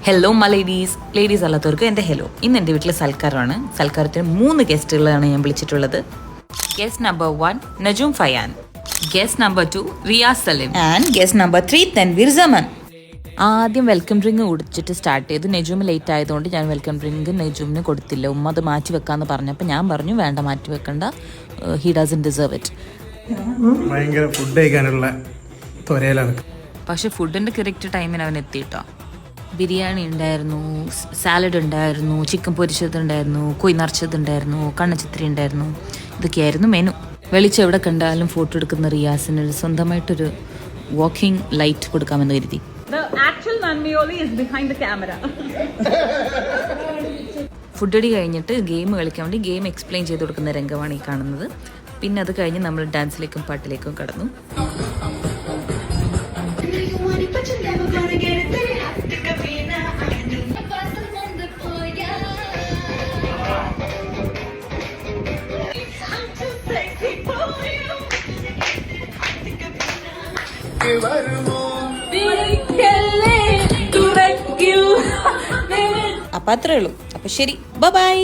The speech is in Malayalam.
ഹലോ ലേഡീസ് അല്ലാത്തവർക്ക് എൻ്റെ ഹലോ. ഇന്ന് എൻ്റെ വീട്ടിൽ സൽക്കാരമാണ്. സൽക്കാരത്തിന് 3 ഗസ്റ്റുകളാണ് ഞാൻ വിളിച്ചിട്ടുള്ളത്. Guest number 1 Najoom Fayan, guest number 2 Riyas Salim and guest number 3 Tanveer Zaman. ആദ്യം വെൽക്കം ഡ്രിങ്ക് കുടിച്ചിട്ട് സ്റ്റാർട്ട് ചെയ്തു. നജൂം ലേറ്റ് ആയതുകൊണ്ട് ഞാൻ വെൽക്കം ഡ്രിങ്ക് നജൂമിന് കൊടുത്തില്ല. ഉമ്മ അത് മാറ്റി വെക്കാമെന്ന് പറഞ്ഞപ്പോൾ ഞാൻ പറഞ്ഞു വേണ്ട, മാറ്റി വെക്കണ്ട, ഹി ഡസൻ ഡിസേർവ് ഇറ്റ്. ഭയങ്കര ഫുഡ് കഴിക്കാനുള്ള ത്വരയിലാണ്. പക്ഷെ ഫുഡിൻ്റെ കറക്റ്റ് ടൈമിന് അവൻ എത്തിയിട്ടോ. ബിരിയാണി ഉണ്ടായിരുന്നു, സാലഡ് ഉണ്ടായിരുന്നു, ചിക്കൻ പൊരിച്ചതുണ്ടായിരുന്നു, കൊയ് നിറച്ചതുണ്ടായിരുന്നു, കണ്ണച്ചിത്തിരി ഉണ്ടായിരുന്നു. ഇതൊക്കെയായിരുന്നു മെനു. വെളിച്ചം എവിടെ കണ്ടാലും ഫോട്ടോ എടുക്കുന്ന റിയാസിന് സ്വന്തമായിട്ടൊരു വാക്കിംഗ് ലൈറ്റ് കൊടുക്കാമെന്ന് കരുതി. ഫുഡടി കഴിഞ്ഞിട്ട് ഗെയിം കളിക്കാൻ വേണ്ടി ഗെയിം എക്സ്പ്ലെയിൻ ചെയ്ത് കൊടുക്കുന്ന രംഗമാണ് ഈ കാണുന്നത്. പിന്നെ അത് കഴിഞ്ഞ് നമ്മൾ ഡാൻസിലേക്കും പാട്ടിലേക്കും കടന്നു. അപ്പൊ അത്രേ ഉള്ളൂ. അപ്പൊ ശരി, ബൈ.